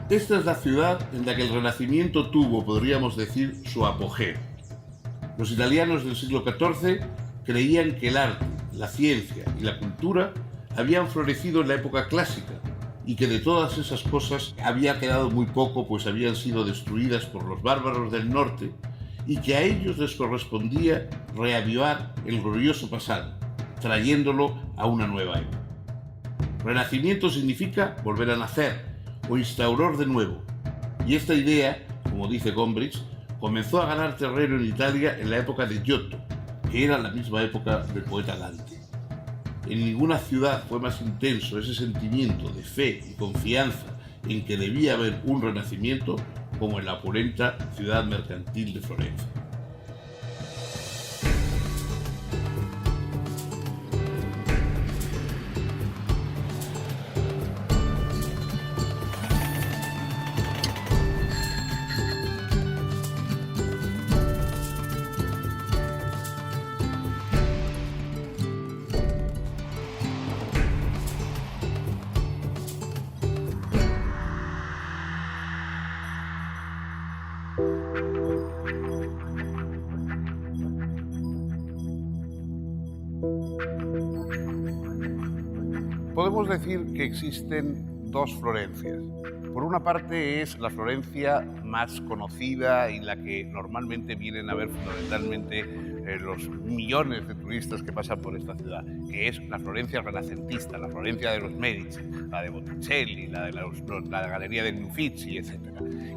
Esta es la ciudad en la que el Renacimiento tuvo, podríamos decir, su apogeo. Los italianos del siglo XIV creían que el arte, la ciencia y la cultura habían florecido en la época clásica y que de todas esas cosas había quedado muy poco, pues habían sido destruidas por los bárbaros del norte, y que a ellos les correspondía reavivar el glorioso pasado, trayéndolo a una nueva época. Renacimiento significa volver a nacer o instaurar de nuevo, y esta idea, como dice Gombrich, comenzó a ganar terreno en Italia en la época de Giotto, que era la misma época del poeta Dante. En ninguna ciudad fue más intenso ese sentimiento de fe y confianza en que debía haber un renacimiento como en la opulenta ciudad mercantil de Florencia. Podemos decir que existen dos Florencias. Por una parte es la Florencia más conocida y la que normalmente vienen a ver fundamentalmente los millones de turistas que pasan por esta ciudad, que es la Florencia renacentista, la Florencia de los Medici, la de Botticelli, la de la Galería de Uffizi, etc.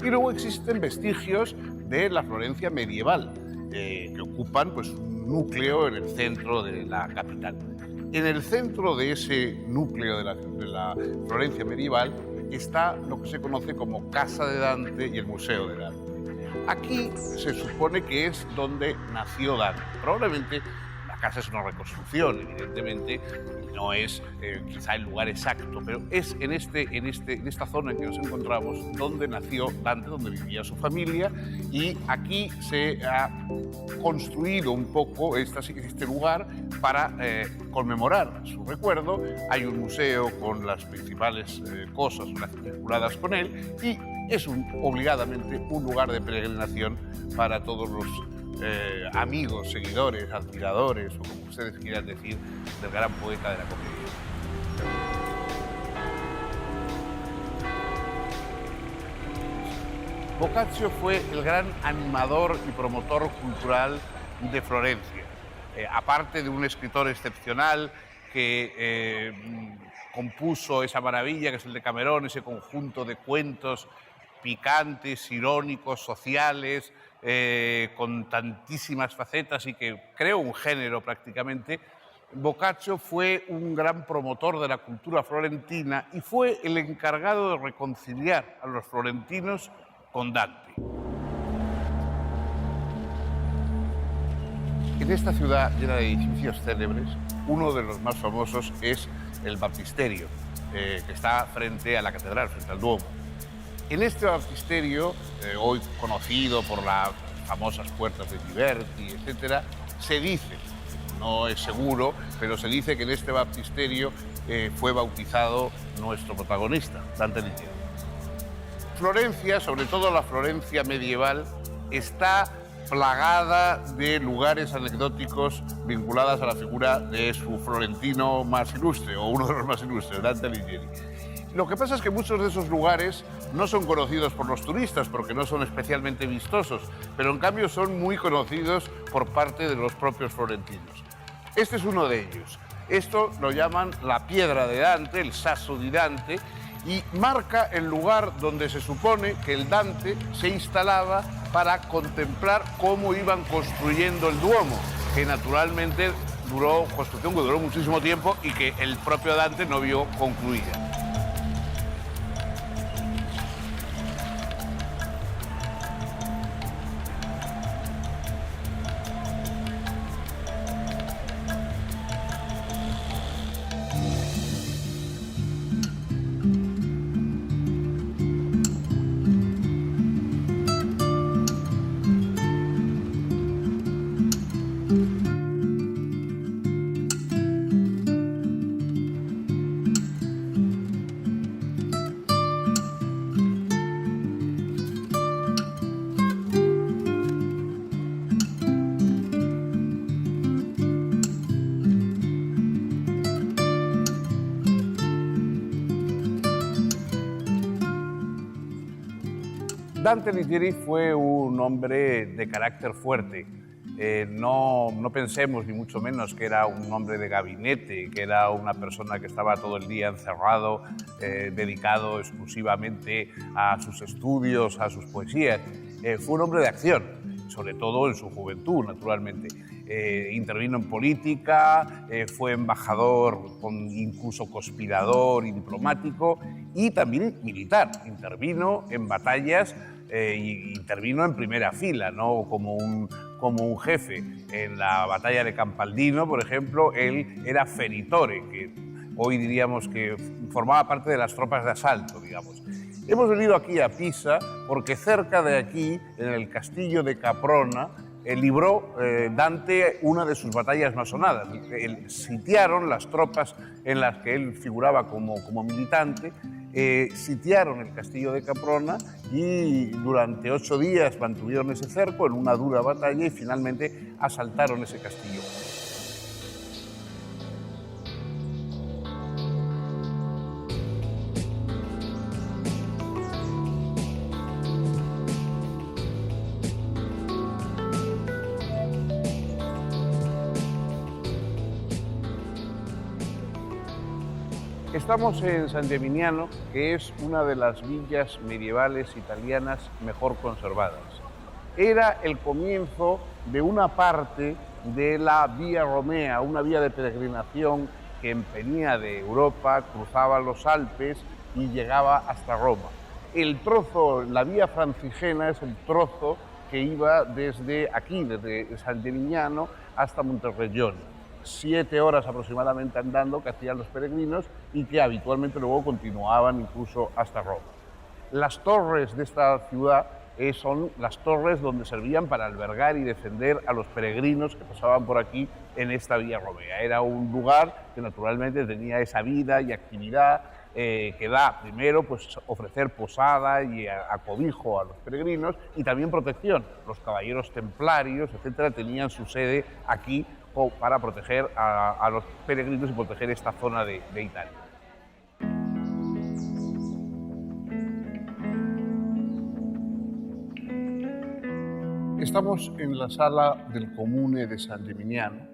Y luego existen vestigios de la Florencia medieval, que ocupan pues, un núcleo en el centro de la capital. En el centro de ese núcleo de la Florencia medieval está lo que se conoce como Casa de Dante y el Museo de Dante. Aquí se supone que es donde nació Dante. Probablemente la casa es una reconstrucción, evidentemente, no es quizá el lugar exacto, pero es en esta zona en que nos encontramos donde nació Dante, donde vivía su familia, y aquí se ha construido un poco este lugar para conmemorar su recuerdo. Hay un museo con las principales cosas vinculadas con él y es obligadamente un lugar de peregrinación para todos los amigos, seguidores, admiradores o como ustedes quieran decir, del gran poeta de la comedia. Boccaccio fue el gran animador y promotor cultural de Florencia. Aparte de un escritor excepcional que compuso esa maravilla que es el Decamerón, ese conjunto de cuentos picantes, irónicos, sociales, con tantísimas facetas y que creó un género prácticamente, Boccaccio fue un gran promotor de la cultura florentina y fue el encargado de reconciliar a los florentinos con Dante. En esta ciudad llena de edificios célebres, uno de los más famosos es el Baptisterio, que está frente a la catedral, frente al Duomo. En este baptisterio, hoy conocido por las famosas puertas de Ghiberti, etc., se dice, no es seguro, pero se dice que en este baptisterio fue bautizado nuestro protagonista, Dante Alighieri. Florencia, sobre todo la Florencia medieval, está plagada de lugares anecdóticos vinculados a la figura de su florentino más ilustre, o uno de los más ilustres, Dante Alighieri. Lo que pasa es que muchos de esos lugares no son conocidos por los turistas porque no son especialmente vistosos, pero en cambio son muy conocidos por parte de los propios florentinos. Este es uno de ellos. Esto lo llaman la piedra de Dante, el Sasso di Dante, y marca el lugar donde se supone que el Dante se instalaba para contemplar cómo iban construyendo el Duomo, que naturalmente construcción que duró muchísimo tiempo y que el propio Dante no vio concluida. Dante Alighieri fue un hombre de carácter fuerte. No pensemos ni mucho menos que era un hombre de gabinete, que era una persona que estaba todo el día encerrado, dedicado exclusivamente a sus estudios, a sus poesías. Fue un hombre de acción, sobre todo en su juventud, naturalmente. Intervino en política, fue embajador, incluso conspirador y diplomático, y también militar. Intervino en batallas y intervino en primera fila, ¿no? como un jefe. En la batalla de Campaldino, por ejemplo, él era feritore, que hoy diríamos que formaba parte de las tropas de asalto, digamos. Hemos venido aquí a Pisa porque cerca de aquí, en el castillo de Caprona, libró Dante una de sus batallas más sonadas. Sitiaron las tropas en las que él figuraba como militante, sitiaron el castillo de Caprona y durante 8 días mantuvieron ese cerco en una dura batalla y finalmente asaltaron ese castillo. Estamos en San Gimignano, que es una de las villas medievales italianas mejor conservadas. Era el comienzo de una parte de la Vía Romea, una vía de peregrinación que venía de Europa, cruzaba los Alpes y llegaba hasta Roma. El trozo, la Vía Francigena, es el trozo que iba desde aquí, desde San Gimignano hasta Monterrellón. 7 horas aproximadamente andando que hacían los peregrinos y que habitualmente luego continuaban incluso hasta Roma. Las torres de esta ciudad son las torres donde servían para albergar y defender a los peregrinos que pasaban por aquí en esta Vía Romea. Era un lugar que naturalmente tenía esa vida y actividad que da primero pues, ofrecer posada y acobijo a los peregrinos y también protección. Los caballeros templarios, etcétera, tenían su sede aquí para proteger a los peregrinos y proteger esta zona de Italia. Estamos en la sala del Comune de San Gimignano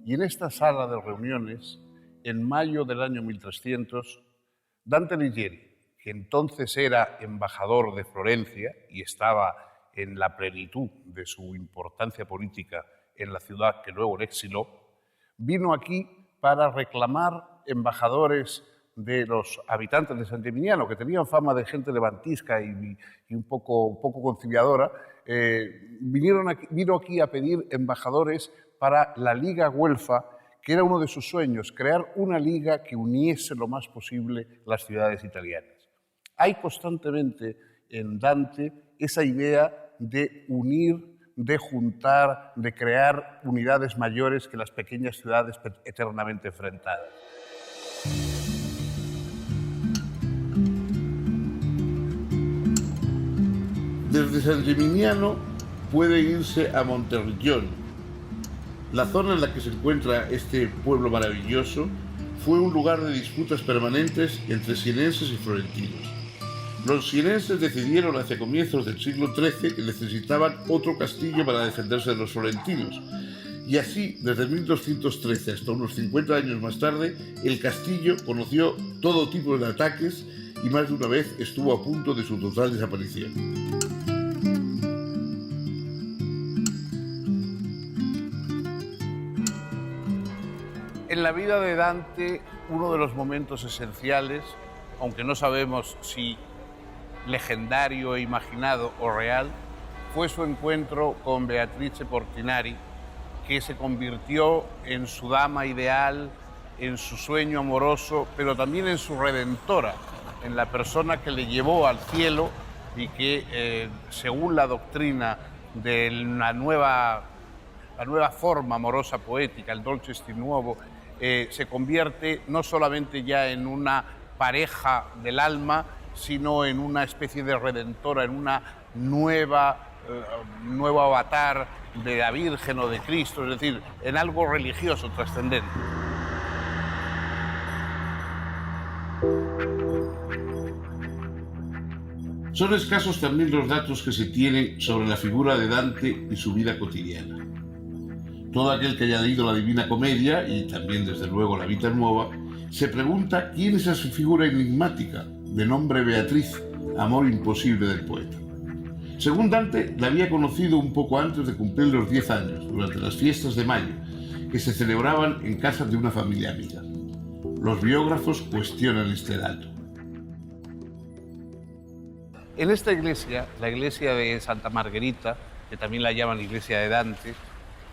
y en esta sala de reuniones, en mayo del año 1300, Dante Alighieri, que entonces era embajador de Florencia y estaba en la plenitud de su importancia política en la ciudad que luego le exiló, vino aquí para reclamar embajadores de los habitantes de San Gimignano, que tenían fama de gente levantisca y un poco conciliadora. Vino aquí a pedir embajadores para la Liga Güelfa, que era uno de sus sueños, crear una liga que uniese lo más posible las ciudades italianas. Hay constantemente en Dante esa idea de unir, de juntar, de crear unidades mayores que las pequeñas ciudades eternamente enfrentadas. Desde San Gimignano puede irse a Monterrellón. La zona en la que se encuentra este pueblo maravilloso fue un lugar de disputas permanentes entre sienenses y florentinos. Los sienenses decidieron hacia comienzos del siglo XIII que necesitaban otro castillo para defenderse de los florentinos. Y así, desde 1213 hasta unos 50 años más tarde, el castillo conoció todo tipo de ataques y más de una vez estuvo a punto de su total desaparición. En la vida de Dante, uno de los momentos esenciales, aunque no sabemos si legendario e imaginado o real, fue su encuentro con Beatrice Portinari, que se convirtió en su dama ideal, en su sueño amoroso, pero también en su redentora, en la persona que le llevó al cielo y que, según la doctrina de la nueva forma amorosa poética, el Dolce Stil Nuovo, se convierte no solamente ya en una pareja del alma, sino en una especie de redentora, en una nuevo avatar de la Virgen o de Cristo, es decir, en algo religioso trascendente. Son escasos también los datos que se tienen sobre la figura de Dante y su vida cotidiana. Todo aquel que haya leído la Divina Comedia, y también desde luego la Vita Nuova, se pregunta quién es esa figura enigmática, de nombre Beatriz, amor imposible del poeta. Según Dante, la había conocido un poco antes de cumplir los 10 años, durante las fiestas de mayo, que se celebraban en casa de una familia amiga. Los biógrafos cuestionan este dato. En esta iglesia, la iglesia de Santa Margherita, que también la llaman iglesia de Dante,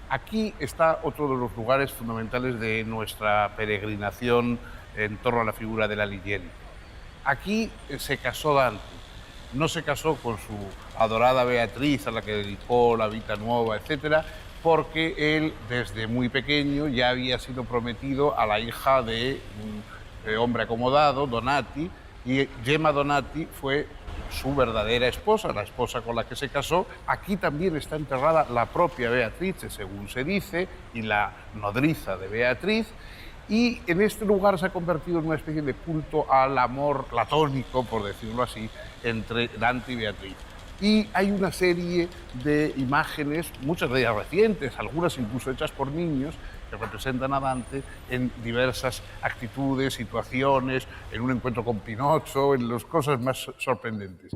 aquí está otro de los lugares fundamentales de nuestra peregrinación en torno a la figura de la Alighieri. Aquí se casó Dante. No se casó con su adorada Beatriz, a la que dedicó la Vita Nuova, etc., porque él desde muy pequeño ya había sido prometido a la hija de un hombre acomodado, Donati, y Gemma Donati fue su verdadera esposa, la esposa con la que se casó. Aquí también está enterrada la propia Beatriz, según se dice, y la nodriza de Beatriz. Y en este lugar se ha convertido en una especie de culto al amor platónico, por decirlo así, entre Dante y Beatriz. Y hay una serie de imágenes, muchas de ellas recientes, algunas incluso hechas por niños, que representan a Dante en diversas actitudes, situaciones, en un encuentro con Pinocho, en las cosas más sorprendentes.